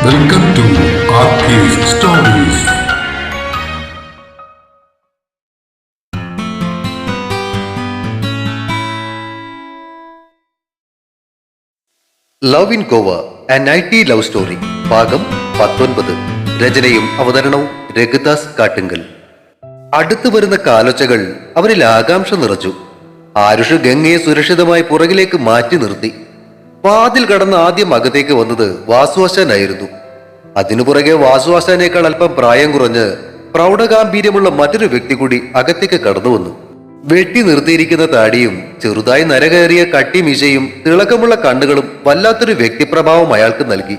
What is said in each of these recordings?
Welcome to RK's Stories. Love in Goa an IT love story ഭാഗം 19. രചനയും അവതരണവും രഘുദാസ് കാട്ടുങ്കൽ. അടുത്തു വരുന്ന കാലൊച്ചകൾ അവരിൽ ആകാംക്ഷ നിറച്ചു. ആരുഷ് ഗംഗയെ സുരക്ഷിതമായി പുറകിലേക്ക് മാറ്റി നിർത്തി. വാതിൽ കടന്ന് ആദ്യം അകത്തേക്ക് വന്നത് വാസുവാശാനായിരുന്നു. അതിനു പുറകെ വാസുവാശാനേക്കാൾ അല്പം പ്രായം കുറഞ്ഞ് പ്രൗഢഗാംഭീര്യമുള്ള മറ്റൊരു വ്യക്തി കൂടി അകത്തേക്ക് കടന്നു വന്നു. വെട്ടി നിർത്തിയിരിക്കുന്ന താടിയും ചെറുതായി നരകേറിയ കട്ടിമീശയും തിളക്കമുള്ള കണ്ണുകളും വല്ലാത്തൊരു വ്യക്തിപ്രഭാവം അയാൾക്ക് നൽകി.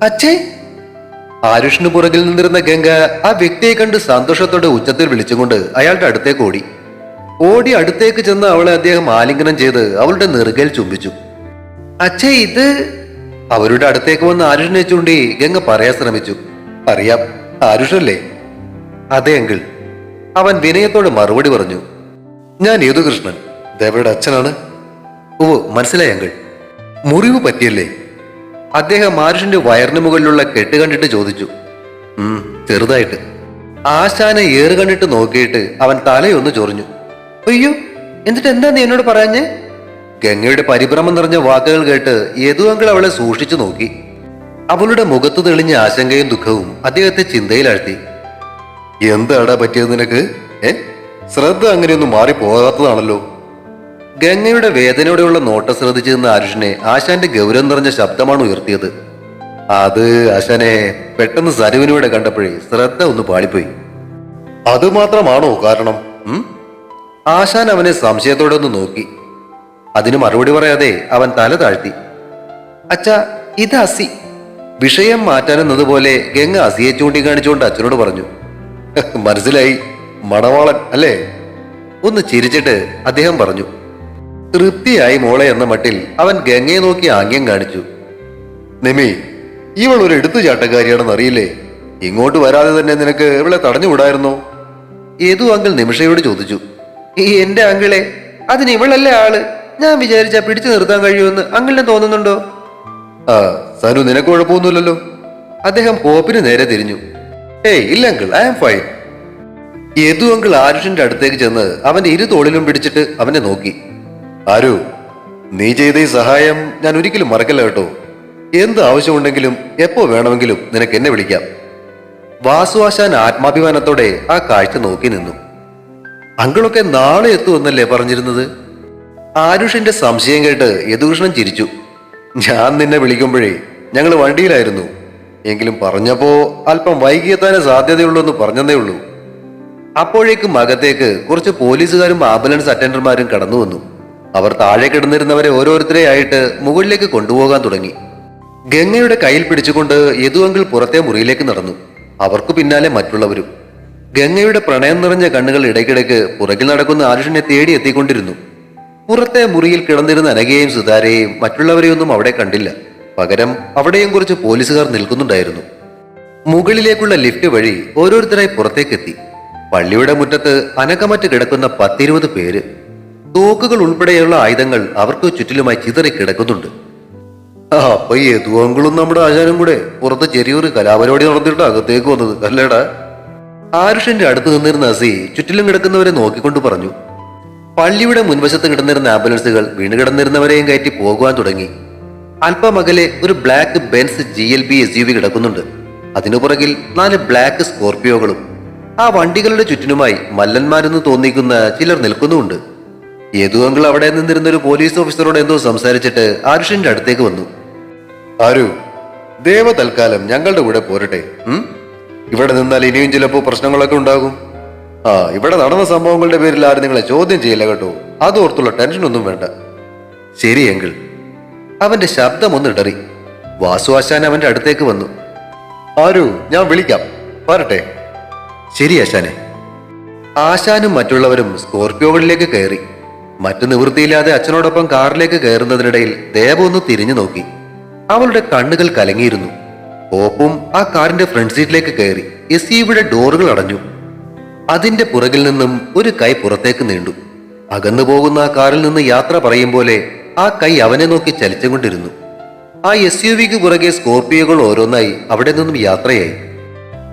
അച്ഛേ! ആരുഷിന് പുറകിൽ നിന്നിരുന്ന ഗംഗ ആ വ്യക്തിയെ കണ്ട് സന്തോഷത്തോടെ ഉച്ചത്തിൽ വിളിച്ചുകൊണ്ട് അയാളുടെ അടുത്തേക്ക് ഓടി അടുത്തേക്ക് ചെന്ന് അവളെ അദ്ദേഹം ആലിംഗനം ചെയ്ത് അവളുടെ നെറുകയിൽ ചുംബിച്ചു. അച്ഛേ, ഇത്... അവരുടെ അടുത്തേക്ക് വന്ന് ആരുഷിനെ ചൂണ്ടി ഗംഗ പറയാൻ ശ്രമിച്ചു. അറിയാം, ആരുഷല്ലേ? അതെ അങ്കിൾ. അവൻ വിനയത്തോട് മറുപടി പറഞ്ഞു. ഞാൻ യദുകൃഷ്ണൻ, ദേവയുടെ അച്ഛനാണ്. ഓ, മനസ്സിലായി അങ്കിൾ. മുറിവ് പറ്റിയല്ലേ? അദ്ദേഹം ആരുഷിന്റെ വയറിന് മുകളിലുള്ള കെട്ട് കണ്ടിട്ട് ചോദിച്ചു. ചെറുതായിട്ട്. ആശാനെ ഏറ് കണ്ടിട്ട് നോക്കിയിട്ട് അവൻ തലയൊന്ന് ചൊറിഞ്ഞു. അയ്യോ, എന്നിട്ട് എന്താ നീ എന്നോട് പറഞ്ഞേ? ഗംഗയുടെ പരിഭ്രമം നിറഞ്ഞ വാക്കുകൾ കേട്ട് യദു അങ്കിൾ അവളെ സൂക്ഷിച്ചു നോക്കി. അവളുടെ മുഖത്ത് തെളിഞ്ഞ ആശങ്കയും ദുഃഖവും അദ്ദേഹത്തെ ചിന്തയിലാഴ്ത്തി. എന്താടാ പറ്റിയത് നിനക്ക്? ശ്രദ്ധ അങ്ങനെയൊന്നും മാറിപ്പോകാത്തതാണല്ലോ. ഗംഗയുടെ വേദനയോടെയുള്ള നോട്ടം ശ്രദ്ധിച്ചു നിന്ന ആരുഷിനെ ആശാന്റെ ഗൗരവം നിറഞ്ഞ ശബ്ദമാണ് ഉയർത്തിയത്. അത് ആശാനെ പെട്ടെന്ന് സരുവിനൂടെ കണ്ടപ്പോഴേ ശ്രദ്ധ ഒന്ന് പാളിപ്പോയി. അത് മാത്രമാണോ കാരണം? ആശാൻ അവനെ സംശയത്തോടെ ഒന്ന് നോക്കി. അതിന് മറുപടി പറയാതെ അവൻ തല താഴ്ത്തി. അച്ഛാ, ഇത് അസി. വിഷയം മാറ്റാനെന്നതുപോലെ ഗംഗ അസിയെ ചൂണ്ടിക്കാണിച്ചുകൊണ്ട് അച്ഛനോട് പറഞ്ഞു. മനസ്സിലായി, മണവാളൻ അല്ലേ? ഒന്ന് ചിരിച്ചിട്ട് അദ്ദേഹം പറഞ്ഞു. തൃപ്തിയായി മോളെ എന്ന മട്ടിൽ അവൻ ഗംഗയെ നോക്കി ആംഗ്യം കാണിച്ചു. നിമി, ഇവൾ ഒരു എടുത്തുചാട്ടക്കാരിയാണെന്ന് അറിയില്ലേ? ഇങ്ങോട്ട് വരാതെ തന്നെ നിനക്ക് ഇവളെ തടഞ്ഞുവിടായിരുന്നോ? ഏതു അങ്കിൾ നിമിഷയോട് ചോദിച്ചു. എന്റെ അങ്കിളെ, അതിന് ഇവളല്ലേ ആള്. ഞാൻ വിചാരിച്ചാ പിടിച്ചു നിർത്താൻ കഴിയുമെന്ന് അങ്കിളിന് തോന്നുന്നുണ്ടോ? ആ, സനു, നിനക്ക് കുഴപ്പമൊന്നുമില്ലല്ലോ. അദ്ദേഹം പോപ്പിന് നേരെ തിരിഞ്ഞു. ഏയ് ഇല്ല uncle, I am fine. Yadu uncle ആരുഷിന്റെ അടുത്തേക്ക് ചെന്ന് അവന്റെ ഇരു തോളിലും പിടിച്ചിട്ട് അവനെ നോക്കി. ആരു, നീ ചെയ്ത ഈ സഹായം ഞാൻ ഒരിക്കലും മറക്കല്ല കേട്ടോ. എന്ത് ആവശ്യമുണ്ടെങ്കിലും എപ്പോ വേണമെങ്കിലും നിനക്ക് എന്നെ വിളിക്കാം. വാസുവാശാൻ ആത്മാഭിമാനത്തോടെ ആ കാഴ്ച നോക്കി നിന്നു. അങ്കിളൊക്കെ നാളെ എത്തുമെന്നല്ലേ പറഞ്ഞിരുന്നത്? ആരുഷിന്റെ സംശയം കേട്ട് യദുകൃഷ്ണൻ ചിരിച്ചു. ഞാൻ നിന്നെ വിളിക്കുമ്പോഴേ ഞങ്ങൾ വണ്ടിയിലായിരുന്നു. എങ്കിലും പറഞ്ഞപ്പോ അല്പം വൈകിയെത്താനേ സാധ്യതയുള്ളൂ എന്ന് പറഞ്ഞതേ ഉള്ളൂ. അപ്പോഴേക്കും അകത്തേക്ക് കുറച്ച് പോലീസുകാരും ആംബുലൻസ് അറ്റൻഡർമാരും കടന്നു വന്നു. അവർ താഴെ കിടന്നിരുന്നവരെ ഓരോരുത്തരെ ആയിട്ട് മുകളിലേക്ക് കൊണ്ടുപോകാൻ തുടങ്ങി. ഗംഗയുടെ കയ്യിൽ പിടിച്ചുകൊണ്ട് യദു അങ്കിൾ പുറത്തെ മുറിയിലേക്ക് നടന്നു. അവർക്കു പിന്നാലെ മറ്റുള്ളവരും. ഗംഗയുടെ പ്രണയം നിറഞ്ഞ കണ്ണുകൾ ഇടയ്ക്കിടയ്ക്ക് പുറകിൽ നടക്കുന്ന ആരുഷിനെ തേടി എത്തിക്കൊണ്ടിരുന്നു. പുറത്തെ മുറിയിൽ കിടന്നിരുന്ന അനഘയെയും സുധാരയെയും മറ്റുള്ളവരെയൊന്നും അവിടെ കണ്ടില്ല. പകരം അവിടെയും കുറച്ച് പോലീസുകാർ നിൽക്കുന്നുണ്ടായിരുന്നു. മുകളിലേക്കുള്ള ലിഫ്റ്റ് വഴി ഓരോരുത്തരായി പുറത്തേക്കെത്തി. പള്ളിയുടെ മുറ്റത്ത് അനക്കമറ്റ് കിടക്കുന്ന 10-20 പേര്. തോക്കുകൾ ഉൾപ്പെടെയുള്ള ആയുധങ്ങൾ അവർക്ക് ചുറ്റിലുമായി ചിതറി കിടക്കുന്നുണ്ട്. അപ്പൊ യദു അങ്കിളും നമ്മുടെ ആശാനും കൂടെ പുറത്ത് ചെറിയൊരു കലാപരിപാടി നടത്തിയിട്ട് അകത്തേക്ക് വന്നത് അല്ലേടാ? ആരുഷിന്റെ അടുത്ത് നിന്നിരുന്ന അസി ചുറ്റിലും കിടക്കുന്നവരെ നോക്കിക്കൊണ്ട് പറഞ്ഞു. പള്ളിയുടെ മുൻവശത്ത് കിടന്നിരുന്ന ആംബുലൻസുകൾ വീണ് കിടന്നിരുന്നവരെയും കയറ്റി പോകുവാൻ തുടങ്ങി. അല്പം അകലെ ഒരു ബ്ലാക്ക് ബെൻസ് GLB SUV കിടക്കുന്നുണ്ട്. അതിനു പുറകിൽ 4 ബ്ലാക്ക് സ്കോർപിയോകളും. ആ വണ്ടികളുടെ ചുറ്റിനുമായി മല്ലന്മാരെന്ന് തോന്നിക്കുന്ന ചിലർ നിൽക്കുന്നുമുണ്ട്. യദു അങ്കിൾ അവിടെ നിന്നിരുന്ന ഒരു പോലീസ് ഓഫീസറോട് എന്തോ സംസാരിച്ചിട്ട് ആരുഷിന്റെ അടുത്തേക്ക് വന്നു. ആരു, ദേവ തൽക്കാലം ഞങ്ങളുടെ കൂടെ പോരട്ടെ. ഇവിടെ നിന്നാൽ ഇനിയും ചിലപ്പോ പ്രശ്നങ്ങളൊക്കെ ഉണ്ടാകും. ഇവിടെ നടന്ന സംഭവങ്ങളുടെ പേരിൽ ആരും നിങ്ങളെ ചോദ്യം ചെയ്യില്ല കേട്ടോ. അതോർത്തുള്ള ടെൻഷനൊന്നും വേണ്ട. ശരി അങ്കിൾ. അവന്റെ ശബ്ദം ഒന്ന് ഇടറി. വാസുവാശാൻ അവന്റെ അടുത്തേക്ക് വന്നു. ആരു, ഞാൻ വിളിക്കാം, വരട്ടെ? ശരി ആശാനെ. ആശാനും മറ്റുള്ളവരും സ്കോർപിയോകളിലേക്ക് കയറി. മറ്റു നിവൃത്തിയില്ലാതെ അച്ഛനോടൊപ്പം കാറിലേക്ക് കയറുന്നതിനിടയിൽ ദേവ ഒന്ന് തിരിഞ്ഞു നോക്കി. അവളുടെ കണ്ണുകൾ കലങ്ങിയിരുന്നു. പോപ്പും ആ കാറിന്റെ ഫ്രണ്ട് സീറ്റിലേക്ക് കയറി. SUVയുടെ ഡോറുകൾ അടഞ്ഞു. അതിന്റെ പുറകിൽ നിന്നും ഒരു കൈ പുറത്തേക്ക് നീണ്ടു. അകന്നു പോകുന്ന ആ കാറിൽ നിന്ന് യാത്ര പറയും പോലെ ആ കൈ അവനെ നോക്കി ചലിച്ചുകൊണ്ടിരുന്നു. ആ SUV-ക്ക് പുറകെ സ്കോർപിയോകൾ ഓരോന്നായി അവിടെ നിന്നും യാത്രയായി.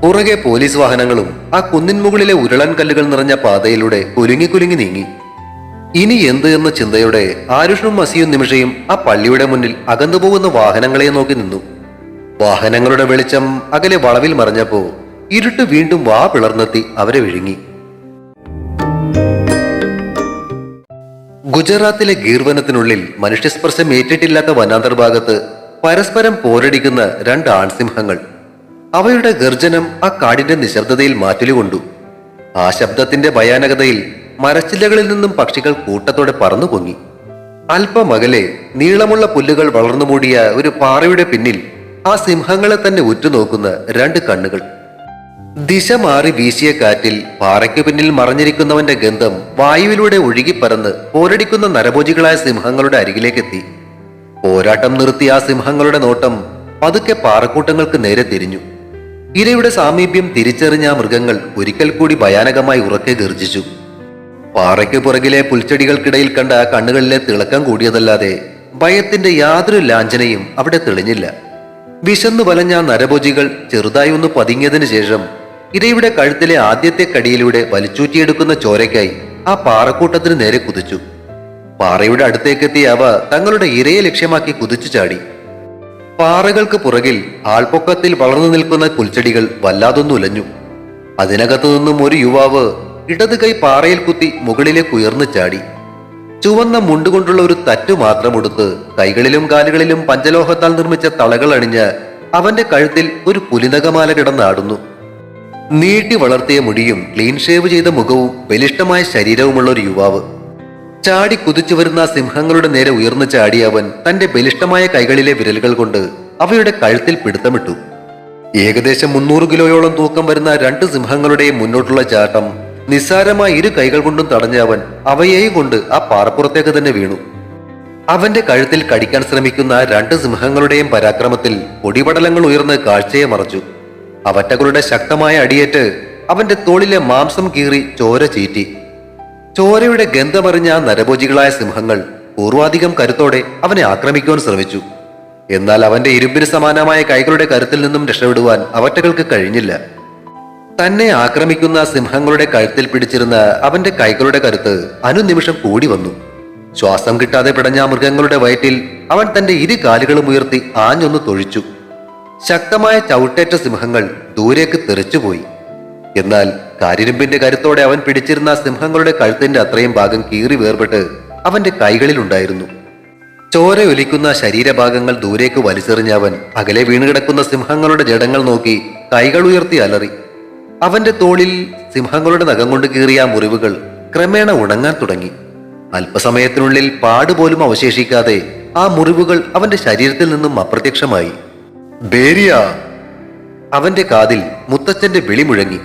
പുറകെ പോലീസ് വാഹനങ്ങളും ആ കുന്നിൻ മുകളിലെ ഉരുളൻ കല്ലുകൾ നിറഞ്ഞ പാതയിലൂടെ കുലുങ്ങി കുലുങ്ങി നീങ്ങി. ഇനി എന്ത് എന്ന ചിന്തയോടെ ആരുഷും മസിയും നിമിഷയും ആ പള്ളിയുടെ മുന്നിൽ അകന്നുപോകുന്ന വാഹനങ്ങളെ നോക്കി നിന്നു. വാഹനങ്ങളുടെ വെളിച്ചം അകലെ വളവിൽ മറഞ്ഞപ്പോ ഇരുട്ട് വീണ്ടും വാ പിളർന്നെത്തി അവരെ വിഴുങ്ങി. ഗുജറാത്തിലെ ഗീർവനത്തിനുള്ളിൽ മനുഷ്യസ്പർശം ഏറ്റിട്ടില്ലാത്ത വനാന്തർ ഭാഗത്ത് പരസ്പരം പോരടിക്കുന്ന രണ്ട് ആൺസിംഹങ്ങൾ. അവയുടെ ഗർജനം ആ കാടിന്റെ നിശബ്ദതയിൽ മാറ്റലുകൊണ്ടു. ആ ശബ്ദത്തിന്റെ ഭയാനകതയിൽ മരച്ചില്ലകളിൽ നിന്നും പക്ഷികൾ കൂട്ടത്തോടെ പറന്നു പൊങ്ങി. അല്പമകലെ നീളമുള്ള പുല്ലുകൾ വളർന്നു മൂടിയ ഒരു പാറയുടെ പിന്നിൽ ആ സിംഹങ്ങളെ തന്നെ ഉറ്റുനോക്കുന്ന രണ്ട് കണ്ണുകൾ. ദിശ മാറി വീശിയ കാറ്റിൽ പാറയ്ക്കു പിന്നിൽ മറഞ്ഞിരിക്കുന്നവന്റെ ഗന്ധം വായുവിലൂടെ ഒഴുകിപ്പറന്ന് പോരടിക്കുന്ന നരഭോജികളായ സിംഹങ്ങളുടെ അരികിലേക്കെത്തി. പോരാട്ടം നിർത്തിയ ആ സിംഹങ്ങളുടെ നോട്ടം പതുക്കെ പാറക്കൂട്ടങ്ങൾക്ക് നേരെ തിരിഞ്ഞു. ഇരയുടെ സാമീപ്യം തിരിച്ചറിഞ്ഞ ആ മൃഗങ്ങൾ ഒരിക്കൽ കൂടി ഭയാനകമായി ഉറക്കെ ഗർജിച്ചു. പാറയ്ക്ക് പുറകിലെ പുൽച്ചെടികൾക്കിടയിൽ കണ്ട ആ കണ്ണുകളിലെ തിളക്കം കൂടിയതല്ലാതെ ഭയത്തിന്റെ യാതൊരു ലാഞ്ചനയും അവിടെ തെളിഞ്ഞില്ല. വിശന്നു വലഞ്ഞ ആ നരഭോജികൾ ചെറുതായി ഒന്ന് പതുങ്ങിയതിനു ശേഷം ഇരയുടെ കഴുത്തിലെ ആദ്യത്തെ കടിയിലൂടെ വലിച്ചൂറ്റിയെടുക്കുന്ന ചോരയ്ക്കായി ആ പാറക്കൂട്ടത്തിന് നേരെ കുതിച്ചു. പാറയുടെ അടുത്തേക്കെത്തിയ അവ തങ്ങളുടെ ഇരയെ ലക്ഷ്യമാക്കി കുതിച്ചു ചാടി. പാറകൾക്ക് പുറകിൽ ആൾപ്പൊക്കത്തിൽ വളർന്നു നിൽക്കുന്ന പുൽച്ചെടികൾ വല്ലാതൊന്നു ഉലഞ്ഞു. അതിനകത്തു നിന്നും ഒരു യുവാവ് ഇടത് കൈ പാറയിൽ കുത്തി മുകളിലേക്ക് ഉയർന്നു ചാടി. ചുവന്ന മുണ്ടുകൊണ്ടുള്ള ഒരു തറ്റു മാത്രം ഉടുത്ത് കൈകളിലും കാലുകളിലും പഞ്ചലോഹത്താൽ നിർമ്മിച്ച തളകൾ അണിഞ്ഞ് അവന്റെ കഴുത്തിൽ ഒരു പുലിനകമാല കിടന്നാടുന്നു. നീട്ടി വളർത്തിയ മുടിയും ക്ലീൻ ഷേവ് ചെയ്ത മുഖവും ബലിഷ്ഠമായ ശരീരവുമുള്ള ഒരു യുവാവ്. ചാടി കുതിച്ചു വരുന്ന സിംഹങ്ങളുടെ നേരെ ഉയർന്നു ചാടിയ അവൻ തന്റെ ബലിഷ്ഠമായ കൈകളിലെ വിരലുകൾ കൊണ്ട് അവയുടെ കഴുത്തിൽ പിടുത്തമിട്ടു. ഏകദേശം 300 കിലോയോളം തൂക്കം വരുന്ന രണ്ട് സിംഹങ്ങളുടെയും മുന്നോട്ടുള്ള ചാട്ടം നിസ്സാരമായ ഇരു കൈകൾ കൊണ്ടും തടഞ്ഞ അവൻ അവയെയും കൊണ്ട് ആ പാറപ്പുറത്തേക്ക് തന്നെ വീണു. അവന്റെ കഴുത്തിൽ കടിക്കാൻ ശ്രമിക്കുന്ന രണ്ട് സിംഹങ്ങളുടെയും പരാക്രമത്തിൽ പൊടിപടലങ്ങൾ ഉയർന്ന് കാഴ്ചയെ മറച്ചു. അവറ്റകളുടെ ശക്തമായ അടിയേറ്റ് അവന്റെ തോളിലെ മാംസം കീറി ചോര ചീറ്റി. ചോരയുടെ ഗന്ധമറിഞ്ഞ നരഭോജികളായ സിംഹങ്ങൾ പൂർവാധികം കരുത്തോടെ അവനെ ആക്രമിക്കുവാൻ ശ്രമിച്ചു. എന്നാൽ അവന്റെ ഇരുമ്പിന് സമാനമായ കൈകളുടെ കരുത്തിൽ നിന്നും രക്ഷപ്പെടുവാൻ അവറ്റകൾക്ക് കഴിഞ്ഞില്ല. തന്നെ ആക്രമിക്കുന്ന സിംഹങ്ങളുടെ കഴുത്തിൽ പിടിച്ചിരുന്ന അവന്റെ കൈകളുടെ കരുത്ത് അനുനിമിഷം കൂടി വന്നു. ശ്വാസം കിട്ടാതെ പിടഞ്ഞ മൃഗങ്ങളുടെ വയറ്റിൽ അവൻ തന്റെ ഇരു കാലുകളും ഉയർത്തി ആഞ്ഞൊന്ന് തൊഴിച്ചു. ശക്തമായ ചവിട്ടേറ്റ സിംഹങ്ങൾ ദൂരേക്ക് തെറിച്ചുപോയി. എന്നാൽ കാരിരുമ്പിന്റെ കരുത്തോടെ അവൻ പിടിച്ചിരുന്ന സിംഹങ്ങളുടെ കഴുത്തിന്റെ അത്രയും ഭാഗം കീറി വേർപെട്ട് അവന്റെ കൈകളിൽ ഉണ്ടായിരുന്നു. ചോരയൊലിക്കുന്ന ശരീരഭാഗങ്ങൾ ദൂരേക്ക് വലിച്ചെറിഞ്ഞ അവൻ അകലെ വീണുകിടക്കുന്ന സിംഹങ്ങളുടെ ജഡങ്ങൾ നോക്കി കൈകൾ ഉയർത്തി അലറി. അവന്റെ തോളിൽ സിംഹങ്ങളുടെ നഖം കൊണ്ട് കീറിയ മുറിവുകൾ ക്രമേണ ഉണങ്ങാൻ തുടങ്ങി. അല്പസമയത്തിനുള്ളിൽ പാടുപോലും അവശേഷിക്കാതെ ആ മുറിവുകൾ അവന്റെ ശരീരത്തിൽ നിന്നും അപ്രത്യക്ഷമായി. ബേരിയ! അവന്റെ കാതിൽ മുത്തച്ഛന്റെ വിളി മുഴങ്ങി.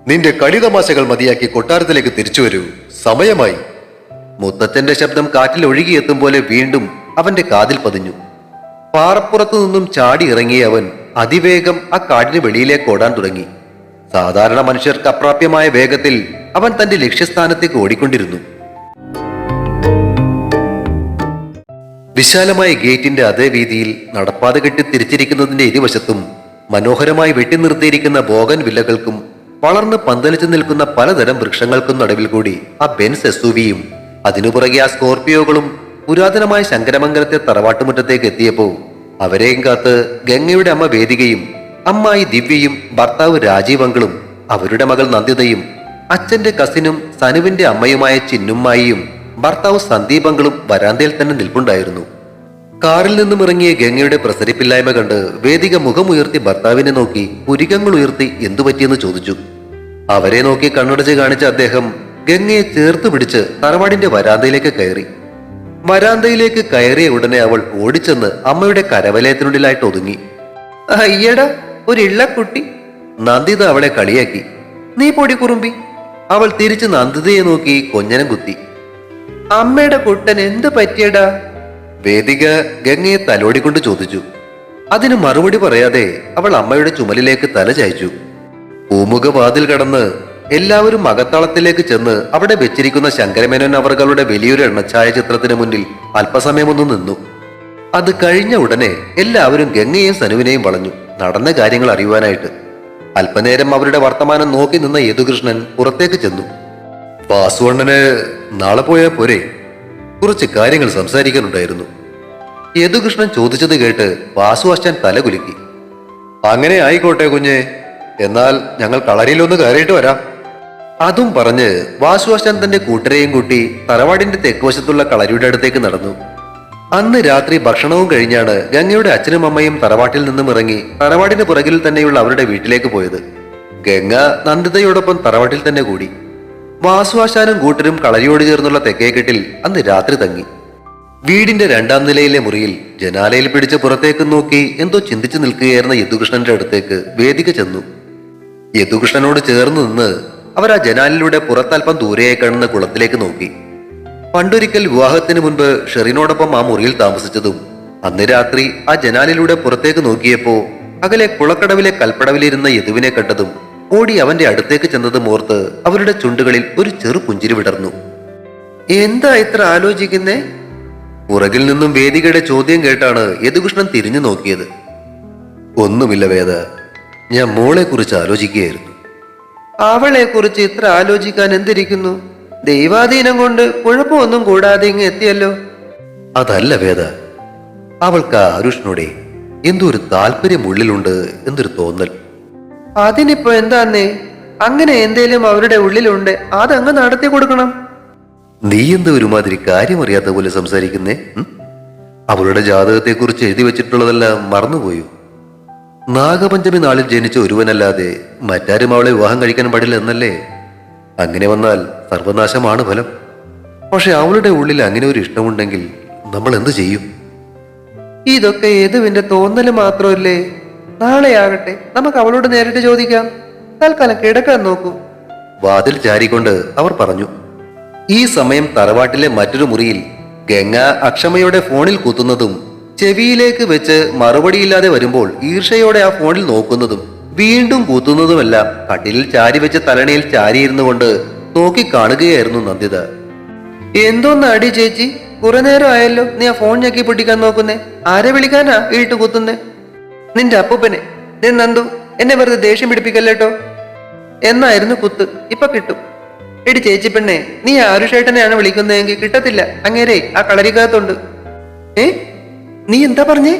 നിന്റെ കളിതമാശകൾ മതിയാക്കി കൊട്ടാരത്തിലേക്ക് തിരിച്ചു വരൂ, സമയമായി. മുത്തച്ഛന്റെ ശബ്ദം കാറ്റിൽ ഒഴുകിയെത്തും പോലെ വീണ്ടും അവന്റെ കാതിൽ പതിഞ്ഞു. പാറപ്പുറത്തു നിന്നും ചാടി ഇറങ്ങിയ അവൻ അതിവേഗം ആ കാടിന് വെളിയിലേക്ക് ഓടാൻ തുടങ്ങി. സാധാരണ മനുഷ്യർക്ക് അപ്രാപ്യമായ വേഗത്തിൽ അവൻ തന്റെ ലക്ഷ്യസ്ഥാനത്തേക്ക് ഓടിക്കൊണ്ടിരുന്നു. വിശാലമായ ഗേറ്റിന്റെ അതേ വീതിയിൽ നടപ്പാത കെട്ടി തിരിച്ചിരിക്കുന്നതിന്റെ ഇരുവശത്തും മനോഹരമായി വെട്ടിനിർത്തിയിരിക്കുന്ന ബോഗൻ വില്ലകൾക്കും വളർന്ന് പന്തലിച്ചു നിൽക്കുന്ന പലതരം വൃക്ഷങ്ങൾക്കും നടുവിൽ കൂടി ആ ബെൻസ് SUV-യും അതിനു പുറകെ ആ സ്കോർപിയോകളും പുരാതനമായ ശങ്കരമംഗലത്തെ തറവാട്ടുമുറ്റത്തേക്ക് എത്തിയപ്പോൾ അവരെയും കാത്ത് ഗംഗയുടെ അമ്മ വേദികയും അമ്മായി ദിവ്യയും ഭർത്താവ് രാജീവ് അങ്കിളും അവരുടെ മകൾ നന്ദിതയും അച്ഛന്റെ കസിനും സനുവിന്റെ അമ്മയുമായ ചിന്നുമ്മായിയും ഭർത്താവ് സന്ദീപ് അങ്കിളും വരാന്തയിൽ തന്നെ നിൽപ്പുണ്ടായിരുന്നു. കാറിൽ നിന്നും ഇറങ്ങിയ ഗംഗയുടെ പ്രസരിപ്പില്ലായ്മ കണ്ട് വേദിക മുഖമുയർത്തി ഭർത്താവിനെ നോക്കി പുരികങ്ങൾ ഉയർത്തി എന്തു പറ്റിയെന്ന് ചോദിച്ചു. അവരെ നോക്കി കണ്ണടച്ച് കാണിച്ച അദ്ദേഹം ഗംഗയെ ചേർത്ത് പിടിച്ച് തറവാടിന്റെ വരാന്തയിലേക്ക് കയറി. വരാന്തയിലേക്ക് കയറിയ ഉടനെ അവൾ ഓടിച്ചെന്ന് അമ്മയുടെ കരവലയത്തിനുള്ളിലായിട്ട് ഒതുങ്ങി. അയ്യടാ, ഒരു ഇള്ളക്കുട്ടി! നന്ദിത അവളെ കളിയാക്കി. നീ പൊടി കുറുമ്പി! അവൾ തിരിച്ച് നന്ദിതയെ നോക്കി കൊഞ്ഞനം കുത്തി. അമ്മയുടെ കുട്ടൻ എന്ത് പറ്റിയടാ? വേദിക ഗംഗയെ തലോടിക്കൊണ്ട് ചോദിച്ചു. അതിന് മറുപടി പറയാതെ അവൾ അമ്മയുടെ ചുമലിലേക്ക് തല ചായ്ച്ചു. പൂമുഖ വാതിൽ കടന്ന് എല്ലാവരും അകത്തളത്തിലേക്ക് ചെന്ന് അവിടെ വെച്ചിരിക്കുന്ന ശങ്കരമേനോൻ അവറുകളുടെ വലിയൊരു എണ്ണച്ചായ ചിത്രത്തിന് മുന്നിൽ അല്പസമയമൊന്നു നിന്നു. അത് കഴിഞ്ഞ ഉടനെ എല്ലാവരും ഗംഗയെയും സനുവിനെയും വളഞ്ഞു നടന്ന കാര്യങ്ങൾ അറിയുവാനായിട്ട്. അല്പനേരം അവരുടെ വർത്തമാനം നോക്കി നിന്ന യദുകൃഷ്ണൻ പുറത്തേക്ക് ചെന്നു. വാസുവണ്ണന് നാളെ പോയാൽ പോരെ, കുറച്ച് കാര്യങ്ങൾ സംസാരിക്കാനുണ്ടായിരുന്നു. യദുകൃഷ്ണൻ ചോദിച്ചത് കേട്ട് വാസു അച്ഛൻ തലകുലുക്കി. അങ്ങനെ ആയിക്കോട്ടെ കുഞ്ഞെ, എന്നാൽ ഞങ്ങൾ കളരിയിലൊന്ന് കയറിയിട്ട് വരാം. അതും പറഞ്ഞ് വാസു അച്ഛൻ തന്റെ കൂട്ടരെയും കൂട്ടി തറവാടിന്റെ തെക്കുവശത്തുള്ള കളരിയുടെ അടുത്തേക്ക് നടന്നു. അന്ന് രാത്രി ഭക്ഷണവും കഴിഞ്ഞാണ് ഗംഗയുടെ അച്ഛനും അമ്മയും തറവാട്ടിൽ നിന്നും ഇറങ്ങി തറവാടിന് പുറകിൽ തന്നെയുള്ള അവരുടെ വീട്ടിലേക്ക് പോയത്. ഗംഗ നന്ദിതയോടൊപ്പം തറവാട്ടിൽ തന്നെ കൂടി. വാസുവാശാനും കൂട്ടരും കളരിയോട് ചേർന്നുള്ള തെക്കേക്കെട്ടിൽ അന്ന് രാത്രി തങ്ങി. വീടിന്റെ 2ാം നിലയിലെ മുറിയിൽ ജനാലയിൽ പിടിച്ച് പുറത്തേക്ക് നോക്കി എന്തോ ചിന്തിച്ചു നിൽക്കുകയായിരുന്ന യദുകൃഷ്ണന്റെ അടുത്തേക്ക് വേദിക ചെന്നു. യദുകൃഷ്ണനോട് ചേർന്ന് നിന്ന് അവർ ആ ജനാലിലൂടെ പുറത്തൽപ്പം ദൂരെയായി കാണുന്ന കുളത്തിലേക്ക് നോക്കി. പണ്ടൊരിക്കൽ വിവാഹത്തിന് മുൻപ് ഷെറിനോടൊപ്പം ആ മുറിയിൽ താമസിച്ചതും അന്ന് രാത്രി ആ ജനാലിലൂടെ പുറത്തേക്ക് നോക്കിയപ്പോ അകലെ കുളക്കടവിലെ കൽപ്പടവിലിരുന്ന യദുവിനെ കണ്ടതും ഓടി അവന്റെ അടുത്തേക്ക് ചെന്നതും ഓർത്ത് അവരുടെ ചുണ്ടുകളിൽ ഒരു ചെറു പുഞ്ചിരി വിടർന്നു. എന്താ ഇത്ര ആലോചിക്കുന്നേ? പുറകിൽ നിന്നും വേദികയുടെ ചോദ്യം കേട്ടാണ് യദുകൃഷ്ണൻ തിരിഞ്ഞു നോക്കിയത്. ഒന്നുമില്ല വേദ, ഞാൻ മോളെ കുറിച്ച് ആലോചിക്കുകയായിരുന്നു. അവളെ കുറിച്ച് ഇത്ര ആലോചിക്കാൻ എന്തിരിക്കുന്നു? ദൈവാധീനം കൊണ്ട് കുഴപ്പമൊന്നും കൂടാതെ ഇങ്ങ് എത്തിയല്ലോ. അതല്ല വേദ, അവൾക്ക് ആരുഷ്ണോടെ എന്തോ ഒരു താല്പര്യം ഉള്ളിലുണ്ട് എന്നൊരു തോന്നൽ. അതിനിപ്പോ എന്താന്നേ? അങ്ങനെ എന്തേലും അവരുടെ ഉള്ളിലുണ്ട്, അതങ്ങ് നടത്തി കൊടുക്കണം. നീ എന്താ ഒരുമാതിരി കാര്യമറിയാത്ത പോലെ സംസാരിക്കുന്നേ? അവളുടെ ജാതകത്തെ കുറിച്ച് എഴുതി വെച്ചിട്ടുള്ളതെല്ലാം മറന്നുപോയോ? നാഗപഞ്ചമി നാളിൽ ജനിച്ച ഒരുവനല്ലാതെ മറ്റാരും അവളെ വിവാഹം കഴിക്കാൻ പാടില്ല എന്നല്ലേ? അങ്ങനെ വന്നാൽ സർവനാശമാണ് ഫലം. പക്ഷെ അവളുടെ ഉള്ളിൽ അങ്ങനെ ഒരു ഇഷ്ടമുണ്ടെങ്കിൽ നമ്മൾ എന്ത് ചെയ്യും? ഇതൊക്കെ യദുവിന്റെ തോന്നല് മാത്രമല്ലേ? നാളെ ആകട്ടെ, നമുക്ക് അവളോട് നേരിട്ട് ചോദിക്കാം. തൽക്കാലം കിടക്കാൻ നോക്കൂ. വാതിൽ ചാരിക്കൊണ്ട് അവർ പറഞ്ഞു. ഈ സമയം തറവാട്ടിലെ മറ്റൊരു മുറിയിൽ ഗംഗ അക്ഷമയുടെ ഫോണിൽ കുത്തുന്നതും ചെവിയിലേക്ക് വെച്ച് മറുപടിയില്ലാതെ വരുമ്പോൾ ഈർഷയോടെ ആ ഫോണിൽ നോക്കുന്നതും വീണ്ടും കൂത്തുന്നതുമെല്ലാം കട്ടിലിൽ ചാരി വെച്ച് തലണയിൽ ചാരിയിരുന്നു കൊണ്ട് നോക്കി കാണുകയായിരുന്നു നന്ദിത. എന്തോന്ന് അടി ചേച്ചി, കുറെ നേരം ആയല്ലോ നീ ആ ഫോൺ ഞെക്കി പൊട്ടിക്കാൻ നോക്കുന്നേ. ആരെ വിളിക്കാനാ വീട്ടു കുത്തുന്നേ? നിന്റെ അപ്പൂപ്പനെ. നീ നന്ദു, എന്നെ വെറുതെ ദേഷ്യം പിടിപ്പിക്കല്ലേട്ടോ. എന്നായിരുന്നു കുത്ത്, ഇപ്പൊ കിട്ടും. എടി ചേച്ചി പെണ്ണെ, നീ ആരുഷേട്ടനെയാണ് വിളിക്കുന്നതെങ്കിൽ കിട്ടത്തില്ല. അങ്ങേരെ ആ കളരിക്കകത്തുണ്ട്. നീ എന്താ പറഞ്ഞേ?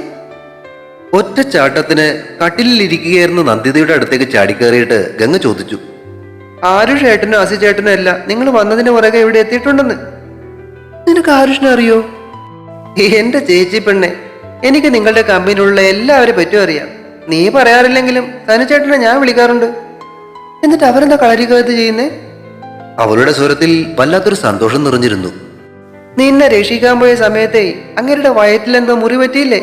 ഒറ്റ ചാട്ടത്തിന് കട്ടിലിൽ ഇരിക്കുകയായിരുന്നു നന്ദിതയുടെ അടുത്തേക്ക് ചാടിക്കേറിയിട്ട് ഗംഗ ചോദിച്ചു. ആരുഷേട്ടനോ അസിചേട്ടനോ അല്ല, നിങ്ങൾ വന്നതിന് പുറകെ ഇവിടെ എത്തിയിട്ടുണ്ടെന്ന്. നിനക്ക് ആരുഷിനെ അറിയോ? എന്റെ ചേച്ചി പെണ്ണെ, എനിക്ക് നിങ്ങളുടെ കമ്പനിയിലുള്ള എല്ലാവരെ പറ്റും അറിയാം. നീ പറയാറില്ലെങ്കിലും സനുചേട്ടനെ ഞാൻ വിളിക്കാറുണ്ട്. എന്നിട്ട് അവരെന്താ കളരിക്കകത്ത് ചെയ്യുന്നേ? അവളുടെ സ്വരത്തിൽ വല്ലാത്തൊരു സന്തോഷം നിറഞ്ഞിരുന്നു. നിന്നെ രക്ഷിക്കാൻ പോയ സമയത്തെ അങ്ങേരുടെ വയറ്റിലെന്തോ മുറി പറ്റിയില്ലേ?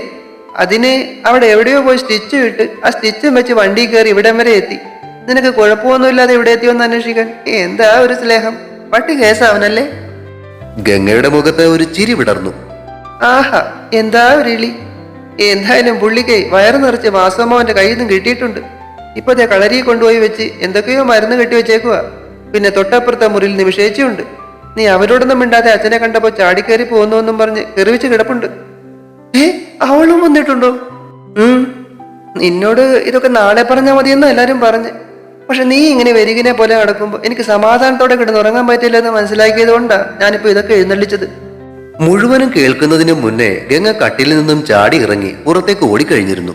അതിന് അവിടെ എവിടെയോ പോയി സ്റ്റിച്ച് ഇട്ട് ആ സ്റ്റിച്ചും വെച്ച് വണ്ടി കയറി ഇവിടം വരെ എത്തി. നിനക്ക് കുഴപ്പമൊന്നുമില്ലാതെ ഇവിടെ എത്തിയോന്ന് അന്വേഷിക്കാൻ. എന്താ ഒരു സ്നേഹം! പട്ടി കേസാവനല്ലേ? ഗംഗയുടെ മുഖത്ത് ഒരു ചിരി വിടർന്നു. ആഹാ, എന്താ ഒരു ഇളി! എന്തായാലും പുള്ളിക്ക് വയറു നിറച്ച് വാസമ്മവന്റെ കയ്യിൽ നിന്നും കിട്ടിയിട്ടുണ്ട്. ഇപ്പത്തെ കളരിയെ കൊണ്ടുപോയി വെച്ച് എന്തൊക്കെയോ മരുന്ന് കെട്ടി വെച്ചേക്കുക. പിന്നെ തൊട്ടപ്പുറത്തെ മുറിയിൽ നിമിഷേച്ചുണ്ട്. നീ അവരോടൊന്നും മിണ്ടാതെ അച്ഛനെ കണ്ടപ്പോ ചാടിക്കേറി പോകുന്നുവെന്നും പറഞ്ഞ് കെറിവിച്ച് കിടപ്പുണ്ട്. അവളും വന്നിട്ടുണ്ടോ? നിന്നോട് ഇതൊക്കെ നാളെ പറഞ്ഞാൽ മതിയെന്ന് എല്ലാരും പറഞ്ഞ്. പക്ഷെ നീ ഇങ്ങനെ വരികിനെ പോലെ നടക്കുമ്പോ എനിക്ക് സമാധാനത്തോടെ കിടന്നുറങ്ങാൻ പറ്റില്ലെന്ന് മനസ്സിലാക്കിയത് കൊണ്ടാ ഞാനിപ്പോ ഇതൊക്കെ എഴുന്നള്ളിച്ചത്. മുഴുവനും കേൾക്കുന്നതിന് മുന്നേ ഗംഗ കട്ടിലിൽ നിന്നും ചാടി ഇറങ്ങി പുറത്തേക്ക് ഓടിക്കഴിഞ്ഞിരുന്നു.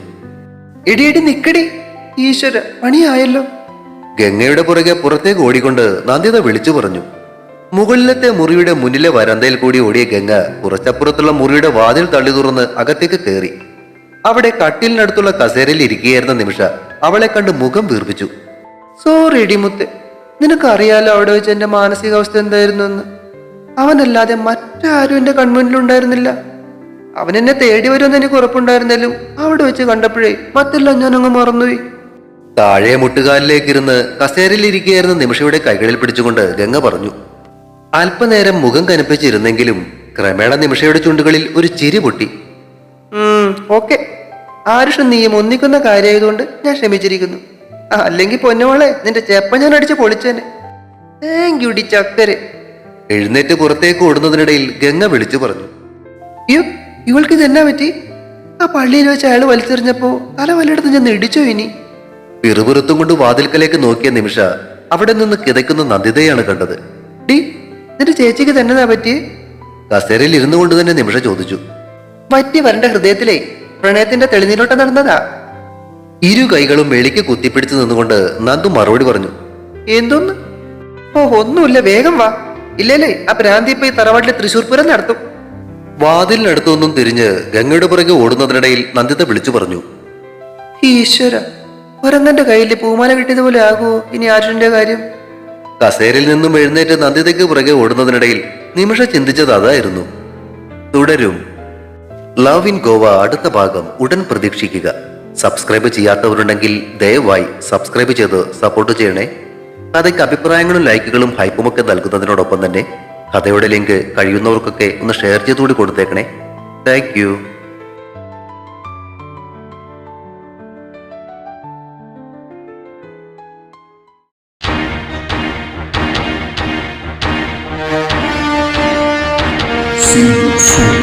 ഇടിയിടി നിക്കടി, ഈശ്വര, പണിയായല്ലോ. ഗംഗയുടെ പുറകെ പുറത്തേക്ക് ഓടിക്കൊണ്ട് നന്ദിത വിളിച്ചു പറഞ്ഞു. മുകളിലത്തെ മുറിയുടെ മുന്നിലെ വരാന്തയിൽ കൂടി ഓടിയ ഗംഗ കുറച്ചപ്പുറത്തുള്ള മുറിയുടെ വാതിൽ തള്ളി തുറന്ന് അകത്തേക്ക് കയറി. അവിടെ കട്ടിലിനടുത്തുള്ള കസേരയിൽ ഇരിക്കുകയായിരുന്ന നിമിഷ അവളെ കണ്ട് മുഖം വീർപ്പിച്ചു. സോറി ഇടിമുത്ത്, നിനക്കറിയാലോ അവിടെ വെച്ച് എന്റെ മാനസികാവസ്ഥ എന്തായിരുന്നു എന്ന്. അവനല്ലാതെ മറ്റാരും എന്റെ കൺമുന്നിലുണ്ടായിരുന്നില്ല. അവൻ എന്നെ തേടി വരുമെന്ന് എനിക്ക് ഉറപ്പുണ്ടായിരുന്നാലും അവിടെ വെച്ച് കണ്ടപ്പോഴേ മറ്റെല്ലാം ഞാനങ്ങ് മറന്നുപോയി. താഴെ മുട്ടുകാലിലേക്കിരുന്ന് കസേരയിൽ ഇരിക്കുകയായിരുന്ന നിമിഷയുടെ കൈകളിൽ പിടിച്ചുകൊണ്ട് ഗംഗ പറഞ്ഞു. അല്പനേരം മുഖം കനപ്പിച്ചിരുന്നെങ്കിലും ക്രമേണ നിമിഷയുടെ ചുണ്ടുകളിൽ ഒരു ചിരി പൊട്ടി. ഓക്കെ, ആരുഷും നീയും ഒന്നിക്കുന്ന കാര്യമായതുകൊണ്ട് ഞാൻ ക്ഷമിച്ചിരിക്കുന്നു. അല്ലെങ്കിൽ പൊന്നുമോളെ, നിന്റെ ചെപ്പ ഞാൻ അടിച്ച് പൊളിച്ചേനെ. താങ്ക്യുടി ചക്കരെ. എഴുന്നേറ്റ് പുറത്തേക്ക് ഓടുന്നതിനിടയിൽ ഗംഗ വിളിച്ചു പറഞ്ഞു. യു ഇവൾക്ക് ഇതെന്നാ പറ്റി? ആ പള്ളിയിൽ വെച്ച് അയാൾ വലിച്ചെറിഞ്ഞപ്പോ തല വല്ലയിടത്ത് ഞാൻ ഇടിച്ചോ ഇനി? പിറുപിറുത്തും കൊണ്ട് വാതിൽക്കലേക്ക് നോക്കിയ നിമിഷ അവിടെ നിന്ന് കിതയ്ക്കുന്ന നന്ദിതയാണ് കണ്ടത്. ഡി, നിന്റെ ചേച്ചിക്ക് തന്നെതാ പറ്റി? കസേരയിൽ ഇരുന്നു കൊണ്ട് തന്നെ നിമിഷ ചോദിച്ചു. പറ്റി വരണ്ട ഹൃദയത്തിലെ പ്രണയത്തിന്റെ തെളിനീരോട്ടം നടന്നതാ. ഇരു കൈകളും വെളിക്ക് കുത്തിപ്പിടിച്ചു നിന്നുകൊണ്ട് നന്ദു മറുപടി പറഞ്ഞു. എന്തോന്ന്? ഓ, ഒന്നുമില്ല, വേഗം വാ. ഇല്ലേലേ ആ ഭ്രാന്തി ഇപ്പൊ ഈ തറവാട്ടിലെ തൃശൂർ പൂരം നടത്തും. വാതിലിനടുത്തൊന്നും തിരിഞ്ഞ് ഗംഗയുടെ പുറകെ ഓടുന്നതിനിടയിൽ നന്ദിത വിളിച്ചു പറഞ്ഞു. ഈശ്വര, ഒരങ്ങന്റെ കയ്യിൽ പൂമാല കിട്ടിയതുപോലെ ആകുമോ ഇനി ആരുഷിന്റെ കാര്യം? കസേരയിൽ നിന്നും എഴുന്നേറ്റ് നന്ദിതയ്ക്ക് പുറകെ ഓടുന്നതിനിടയിൽ നിമിഷ ചിന്തിച്ചത് അതായിരുന്നു. തുടരും. ലവ് ഇൻ ഗോവ അടുത്ത ഭാഗം ഉടൻ പ്രതീക്ഷിക്കുക. സബ്സ്ക്രൈബ് ചെയ്യാത്തവരുണ്ടെങ്കിൽ ദയവായി സബ്സ്ക്രൈബ് ചെയ്ത് സപ്പോർട്ട് ചെയ്യണേ. കഥയ്ക്ക് അഭിപ്രായങ്ങളും ലൈക്കുകളും ഹൈപ്പുമൊക്കെ നൽകുന്നതിനോടൊപ്പം തന്നെ കഥയുടെ ലിങ്ക് കഴിയുന്നവർക്കൊക്കെ ഒന്ന് ഷെയർ ചെയ്തുകൂടി കൊടുത്തേക്കണേ. Thank you. Scene 4.